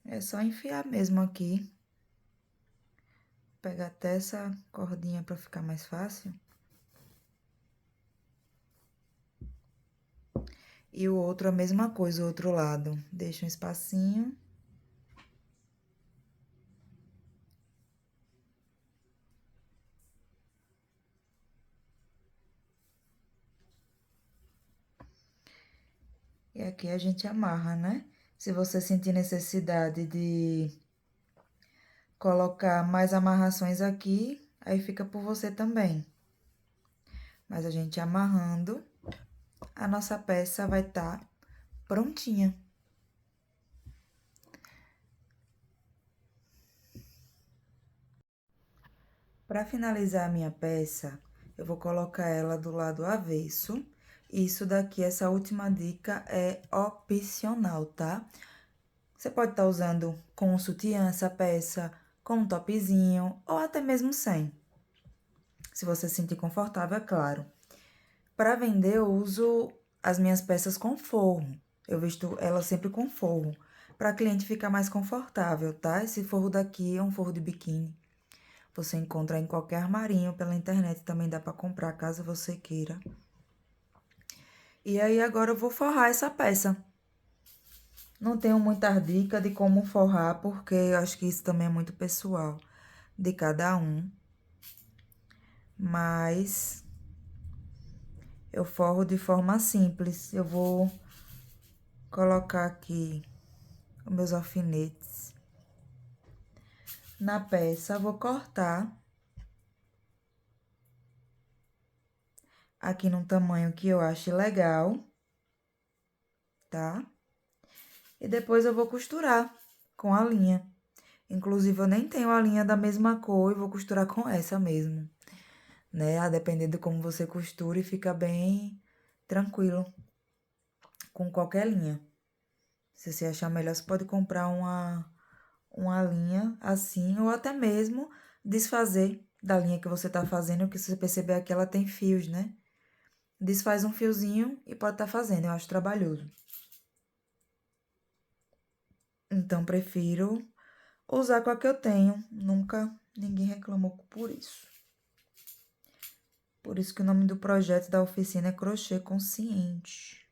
Speaker 1: É só enfiar mesmo aqui. Pegar até essa cordinha pra ficar mais fácil. E o outro, a mesma coisa, o outro lado. Deixa um espacinho. E aqui a gente amarra, né? Se você sentir necessidade de colocar mais amarrações aqui, aí fica por você também. Mas a gente amarrando, a nossa peça vai estar prontinha. Para finalizar a minha peça, eu vou colocar ela do lado avesso. Isso daqui, essa última dica é opcional, tá? Você pode estar usando com um sutiã essa peça, com um topzinho, ou até mesmo sem. Se você se sentir confortável, é claro. Para vender, eu uso as minhas peças com forro. Eu visto elas sempre com forro, para a cliente ficar mais confortável, tá? Esse forro daqui é um forro de biquíni. Você encontra em qualquer armarinho, pela internet também dá para comprar, caso você queira. E aí, agora eu vou forrar essa peça. Não tenho muita dica de como forrar, porque eu acho que isso também é muito pessoal de cada um. Mas eu forro de forma simples. Eu vou colocar aqui os meus alfinetes na peça, vou cortar aqui num tamanho que eu ache legal, tá? E depois eu vou costurar com a linha. Inclusive, eu nem tenho a linha da mesma cor e vou costurar com essa mesmo, né? A depender de como você costura e fica bem tranquilo com qualquer linha. Se você achar melhor, você pode comprar uma linha assim, ou até mesmo desfazer da linha que você tá fazendo, porque se você perceber aqui, ela tem fios, né? Desfaz um fiozinho e pode estar fazendo, eu acho trabalhoso. Então, prefiro usar com a que eu tenho. Nunca ninguém reclamou por isso. Por isso que o nome do projeto da oficina é Crochê Consciente.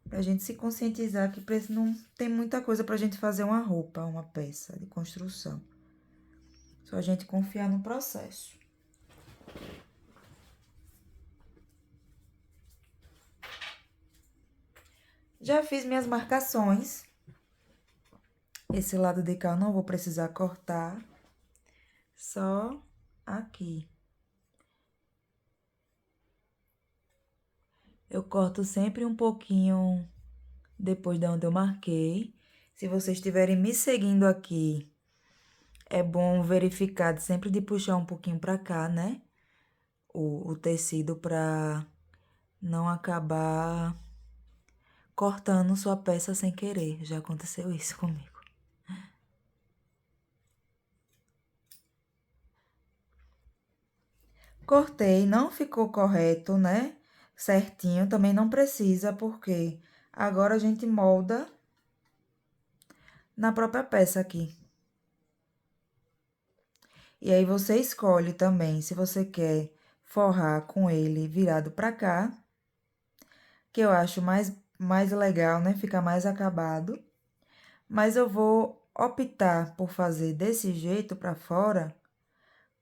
Speaker 1: Pra gente se conscientizar que não tem muita coisa pra gente fazer uma roupa, uma peça de construção. Só a gente confiar no processo. Já fiz minhas marcações. Esse lado de cá eu não vou precisar cortar. Só aqui. Eu corto sempre um pouquinho depois de onde eu marquei. Se vocês estiverem me seguindo aqui, é bom verificar sempre de puxar um pouquinho pra cá, né? O tecido pra não acabar cortando sua peça sem querer. Já aconteceu isso comigo. Cortei, não ficou correto, né? Certinho, também não precisa, porque agora a gente molda na própria peça aqui. E aí você escolhe também se você quer forrar com ele virado pra cá, que eu acho mais legal, né? Fica mais acabado. Mas eu vou optar por fazer desse jeito pra fora,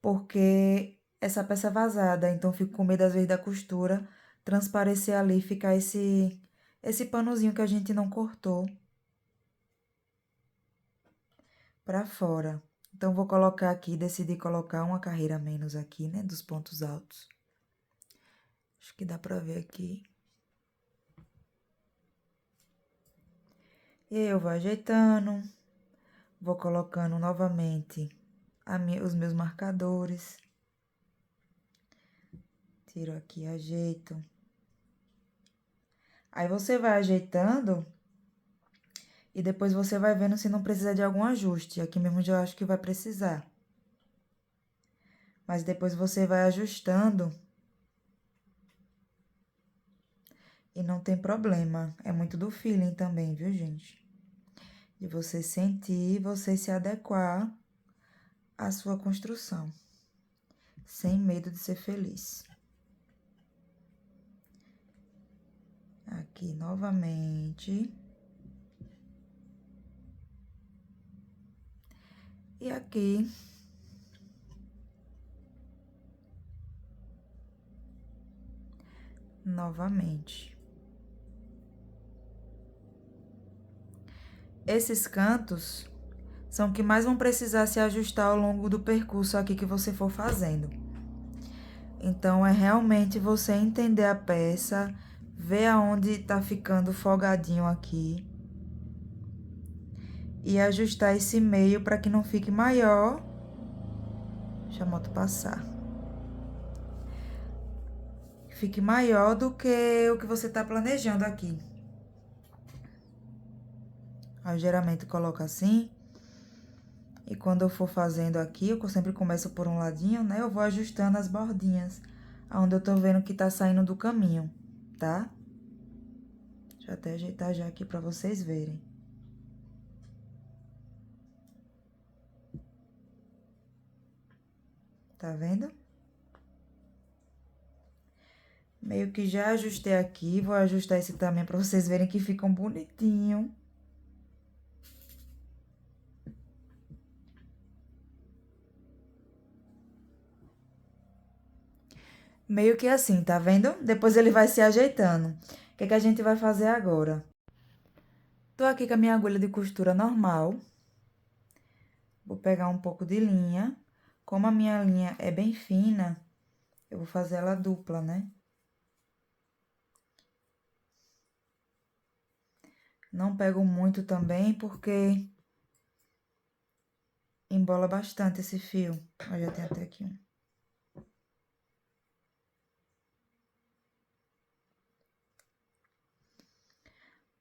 Speaker 1: porque essa peça é vazada, então fico com medo às vezes da costura transparecer ali e ficar esse panozinho que a gente não cortou pra fora. Então, vou colocar aqui, decidi colocar uma carreira a menos aqui, né, dos pontos altos. Acho que dá pra ver aqui. E aí eu vou ajeitando, vou colocando novamente os meus marcadores. Tiro aqui, ajeito. Aí você vai ajeitando e depois você vai vendo se não precisa de algum ajuste. Aqui mesmo já acho que vai precisar. Mas depois você vai ajustando e não tem problema. É muito do feeling também, viu, gente? De você sentir, você se adequar à sua construção, sem medo de ser feliz. Aqui novamente. E aqui. Novamente. Esses cantos são que mais vão precisar se ajustar ao longo do percurso aqui que você for fazendo. Então, é realmente você entender a peça, ver aonde tá ficando folgadinho aqui. E ajustar esse meio para que não fique maior. Deixa a moto passar. Fique maior do que o que você tá planejando aqui. Eu geralmente coloco assim. E quando eu for fazendo aqui, eu sempre começo por um ladinho, né? Eu vou ajustando as bordinhas, aonde eu tô vendo que tá saindo do caminho, tá? Deixa eu até ajeitar já aqui pra vocês verem. Tá vendo? Meio que já ajustei aqui, vou ajustar esse também pra vocês verem que ficam bonitinho. Meio que assim, tá vendo? Depois ele vai se ajeitando. O que é que a gente vai fazer agora? Tô aqui com a minha agulha de costura normal. Vou pegar um pouco de linha. Como a minha linha é bem fina, eu vou fazer ela dupla, né? Não pego muito também, porque embola bastante esse fio. Eu já tenho até aqui um.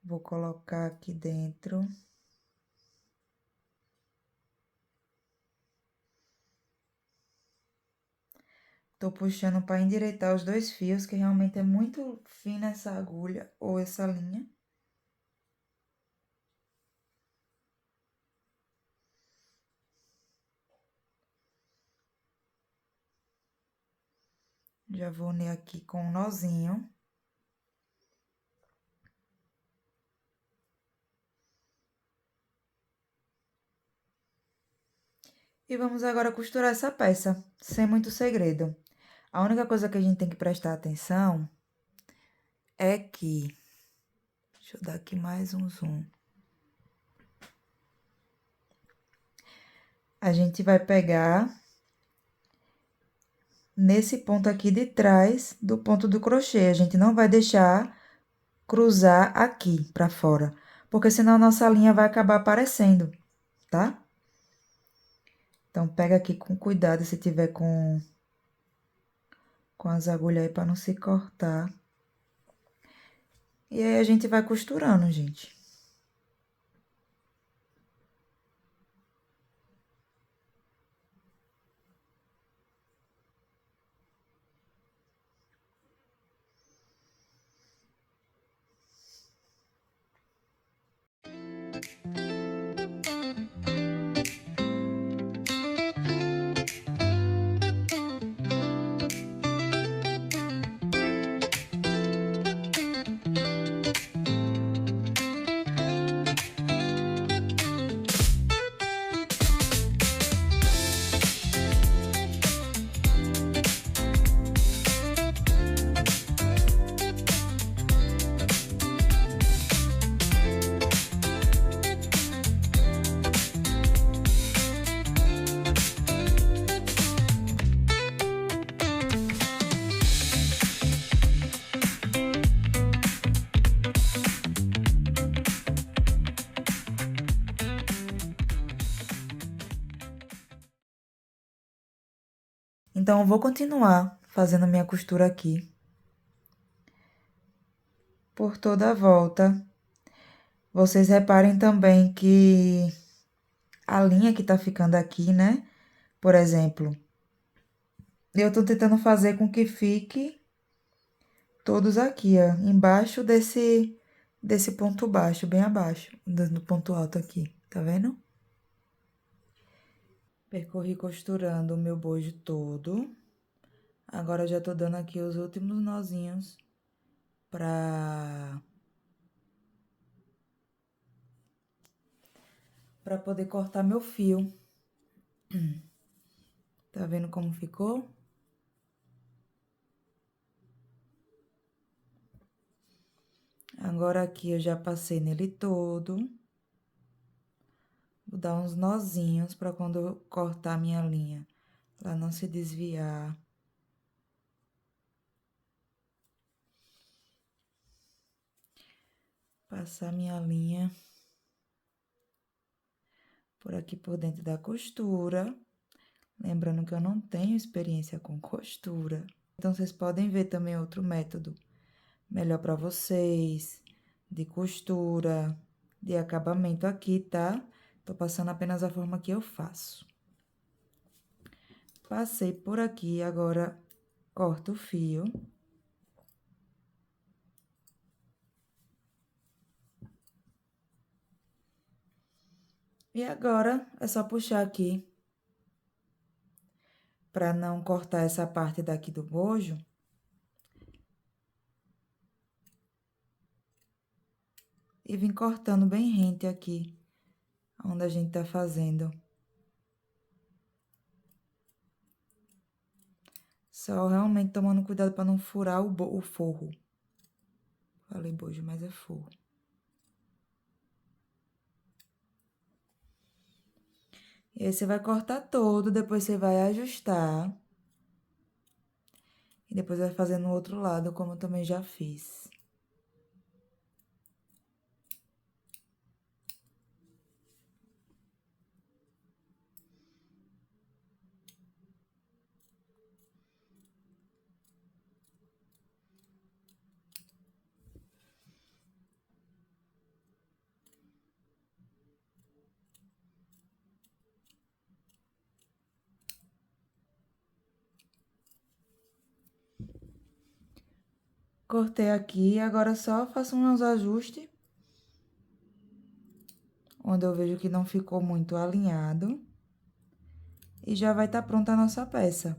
Speaker 1: Vou colocar aqui dentro. Tô puxando para endireitar os dois fios, que realmente é muito fina essa agulha ou essa linha. Já vou unir aqui com um nozinho. E vamos agora costurar essa peça, sem muito segredo. A única coisa que a gente tem que prestar atenção é que... Deixa eu dar aqui mais um zoom. A gente vai pegar nesse ponto aqui de trás do ponto do crochê. A gente não vai deixar cruzar aqui pra fora, porque senão a nossa linha vai acabar aparecendo, tá? Então, pega aqui com cuidado se tiver com as agulhas aí pra não se cortar. E aí, a gente vai costurando, gente. Então, eu vou continuar fazendo minha costura aqui. Por toda a volta. Vocês reparem também que a linha que tá ficando aqui, né? Por exemplo, eu tô tentando fazer com que fique todos aqui, ó, embaixo desse ponto baixo, bem abaixo, do ponto alto aqui, tá vendo? Percorri costurando o meu bojo todo. Agora, já tô dando aqui os últimos nozinhos pra poder cortar meu fio. Tá vendo como ficou? Agora, aqui eu já passei nele todo. Vou dar uns nozinhos pra quando eu cortar minha linha, ela não se desviar. Passar minha linha por aqui por dentro da costura. Lembrando que eu não tenho experiência com costura. Então, vocês podem ver também outro método melhor pra vocês, de costura, de acabamento aqui, tá? Tô passando apenas a forma que eu faço. Passei por aqui, agora corto o fio. E agora é só puxar aqui para não cortar essa parte daqui do bojo. E vim cortando bem rente aqui, onde a gente tá fazendo. Só realmente tomando cuidado para não furar o forro. Falei bojo, mas é forro. E aí, você vai cortar todo, depois você vai ajustar. E depois vai fazer no outro lado, como eu também já fiz. Cortei aqui, agora só faço uns ajustes. Onde eu vejo que não ficou muito alinhado. E já vai estar pronta a nossa peça.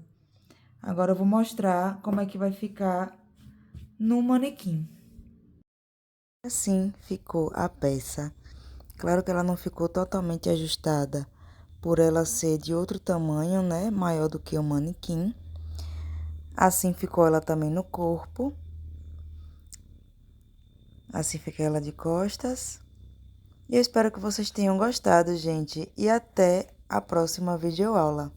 Speaker 1: Agora eu vou mostrar como é que vai ficar no manequim. Assim ficou a peça. Claro que ela não ficou totalmente ajustada, por ela ser de outro tamanho, né? Maior do que o manequim. Assim ficou ela também no corpo. Assim fica ela de costas. E eu espero que vocês tenham gostado, gente. E até a próxima videoaula.